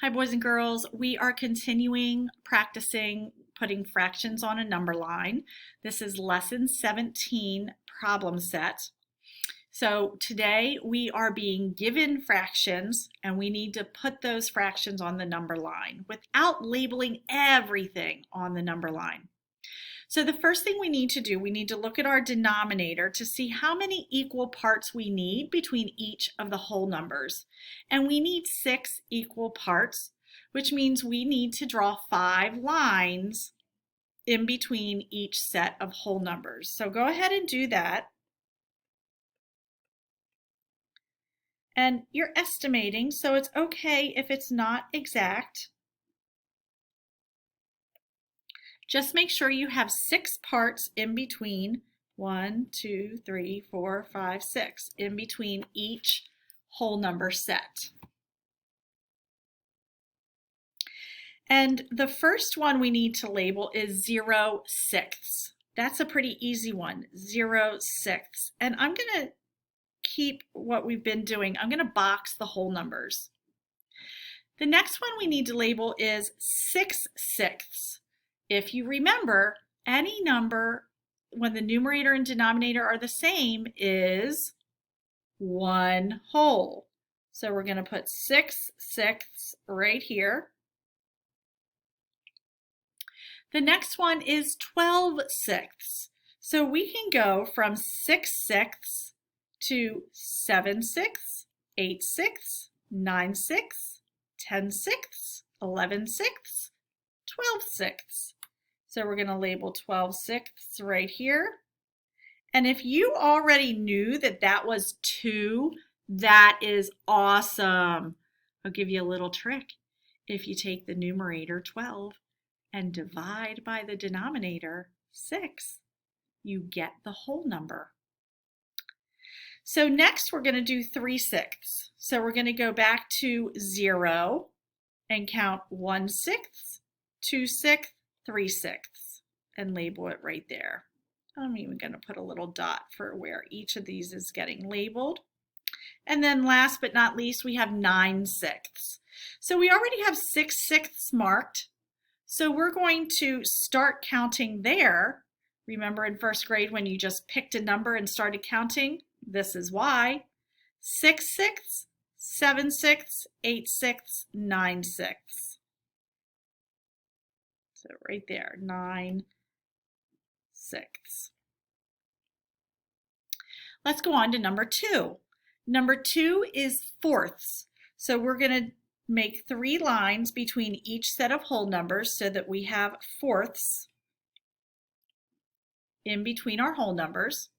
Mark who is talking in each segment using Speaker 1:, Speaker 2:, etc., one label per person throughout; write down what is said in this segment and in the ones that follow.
Speaker 1: Hi, boys and girls. We are continuing practicing putting fractions on a number line. This is lesson 17 problem set. So today we are being given fractions and we need to put those fractions on the number line without labeling everything on the number line. So the first thing we need to do, we need to look at our denominator to see how many equal parts we need between each of the whole numbers. And we need 6 equal parts, which means we need to draw 5 lines in between each set of whole numbers. So go ahead and do that. And you're estimating, so it's okay if it's not exact. Just make sure you have 6 parts in between, 1, 2, 3, 4, 5, 6, in between each whole number set. And the first one we need to label is 0/6. That's a pretty easy one, 0/6. And I'm going to keep what we've been doing. I'm going to box the whole numbers. The next one we need to label is 6/6. If you remember, any number when the numerator and denominator are the same is 1 whole. So we're going to put 6/6 right here. The next one is 12/6. So we can go from 6/6 to 7/6, 8/6, 9/6, 10/6, 11/6, 12/6. So we're going to label 12/6 right here. And if you already knew that that was 2, that is awesome. I'll give you a little trick. If you take the numerator 12 and divide by the denominator 6, you get the whole number. So next we're going to do 3/6. So we're going to go back to 0 and count 1/6, 2/6, 3/6 and label it right there. I'm even going to put a little dot for where each of these is getting labeled. And then last but not least, we have 9/6. So we already have 6/6 marked. So we're going to start counting there. Remember in first grade when you just picked a number and started counting? This is why. 6/6, 7/6, 8/6, 9/6. So right there, 9/6. Let's go on to number 2. Number 2 is fourths. So we're going to make 3 lines between each set of whole numbers so that we have fourths in between our whole numbers.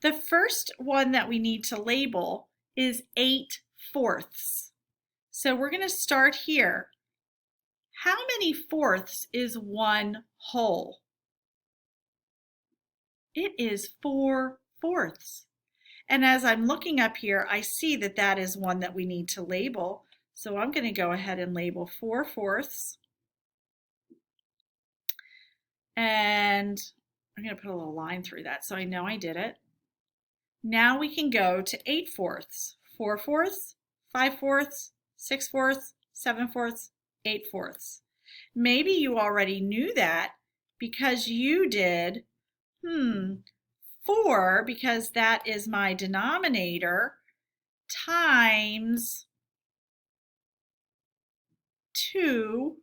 Speaker 1: The first one that we need to label is 8/4. So we're going to start here. How many fourths is 1 whole? It is 4/4. And as I'm looking up here, I see that that is one that we need to label. So I'm going to go ahead and label 4/4. And I'm going to put a little line through that so I know I did it. Now we can go to 8/4. 4/4, 5/4, 6/4, 7/4, 8/4. Maybe you already knew that because you did 4, because that is my denominator, times 2,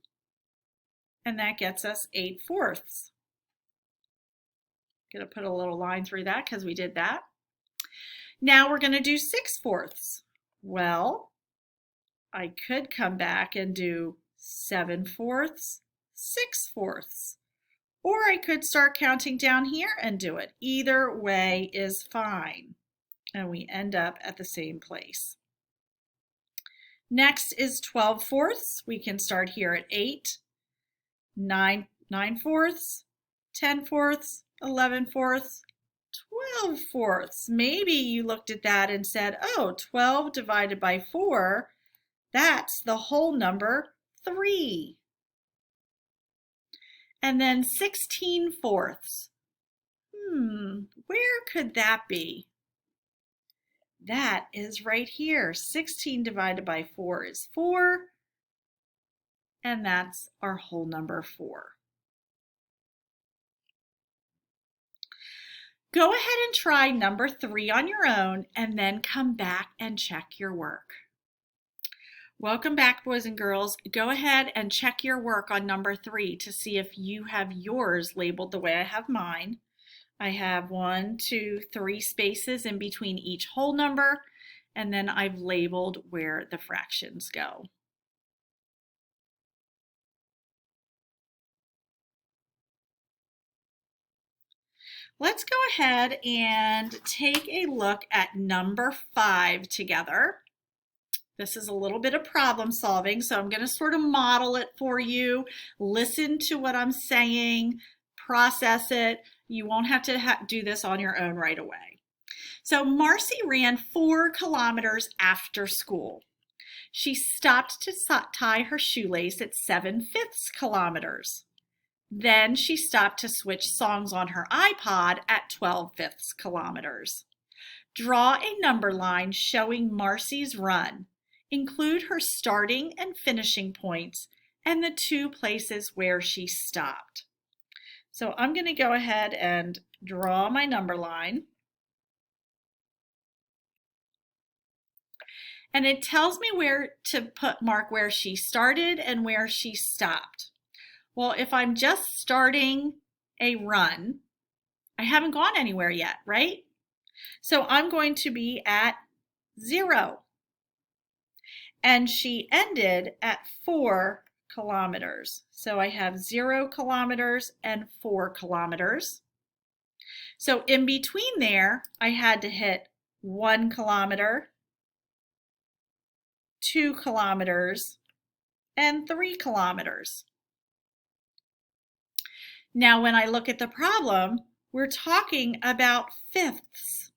Speaker 1: and that gets us 8/4. Going to put a little line through that because we did that. Now we're going to do 6/4. Well, I could come back and do 7/4, 6/4. Or I could start counting down here and do it. Either way is fine. And we end up at the same place. Next is 12/4. We can start here at 8, 9/4, 10/4, 11/4, 12/4. Maybe you looked at that and said, oh, 12 divided by 4, that's the whole number 3. And then 16/4. Where could that be? That is right here. 16 divided by 4 is 4, and that's our whole number 4. Go ahead and try number 3 on your own and then come back and check your work. Welcome back, boys and girls. Go ahead and check your work on number 3 to see if you have yours labeled the way I have mine. I have 1, 2, 3 spaces in between each whole number, and then I've labeled where the fractions go. Let's go ahead and take a look at number 5 together. This is a little bit of problem solving, so I'm going to sort of model it for you. Listen to what I'm saying, process it. You won't have to do this on your own right away. So Marcy ran 4 kilometers after school. She stopped to tie her shoelace at 7/5 kilometers. Then she stopped to switch songs on her iPod at 12/5 kilometers. Draw a number line showing Marcy's run. Include her starting and finishing points and the 2 places where she stopped. So I'm going to go ahead and draw my number line. And it tells me where to mark where she started and where she stopped. Well, if I'm just starting a run, I haven't gone anywhere yet, right? So I'm going to be at 0. And she ended at 4 kilometers. So I have 0 kilometers and 4 kilometers. So in between there, I had to hit 1 kilometer, 2 kilometers, and 3 kilometers. Now, when I look at the problem, we're talking about fifths.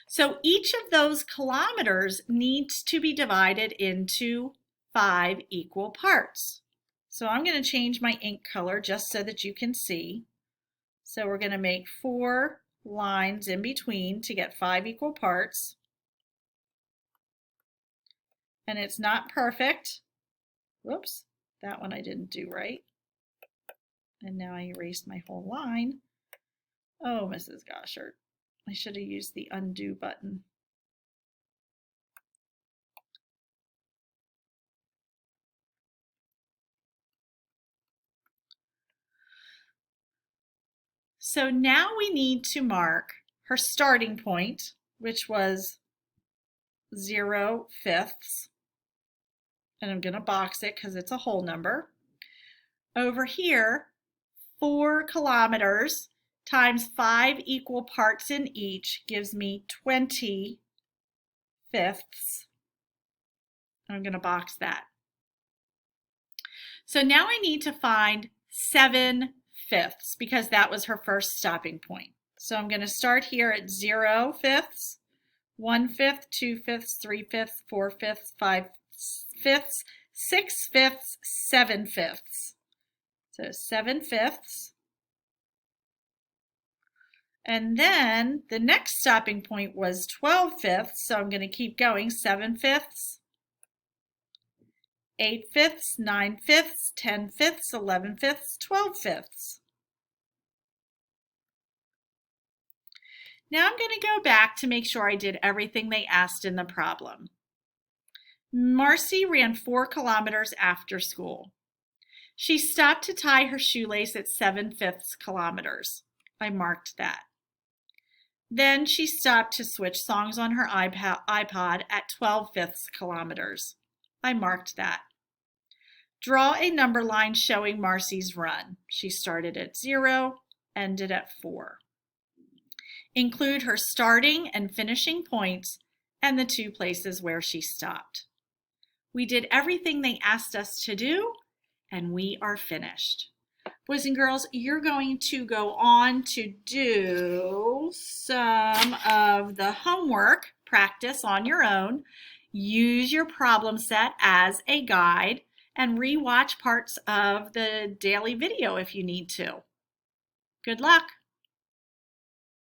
Speaker 1: So each of those kilometers needs to be divided into 5 equal parts. So I'm going to change my ink color just so that you can see. So we're going to make 4 lines in between to get 5 equal parts. And it's not perfect. Whoops, that one I didn't do right. And now I erased my whole line. Oh, Mrs. Goshert, I should have used the undo button. So now we need to mark her starting point, which was 0/5. And I'm going to box it because it's a whole number. Over here, 4 kilometers times 5 equal parts in each gives me 20 fifths. I'm going to box that. So now I need to find 7/5 because that was her first stopping point. So I'm going to start here at 0/5, 1/5, 2/5, 3/5, 4/5, 5/5, 6/5, 7/5. So 7/5. And then the next stopping point was 12/5. So I'm going to keep going. 7/5, 8/5, 9/5, 10/5, 11/5, 12/5. Now I'm going to go back to make sure I did everything they asked in the problem. Marcy ran 4 kilometers after school. She stopped to tie her shoelace at 7/5 kilometers. I marked that. Then she stopped to switch songs on her iPod at 12/5 kilometers. I marked that. Draw a number line showing Marcy's run. She started at 0, ended at 4. Include her starting and finishing points and the 2 places where she stopped. We did everything they asked us to do, and we are finished. Boys and girls, you're going to go on to do some of the homework practice on your own. Use your problem set as a guide and rewatch parts of the daily video if you need to. Good luck.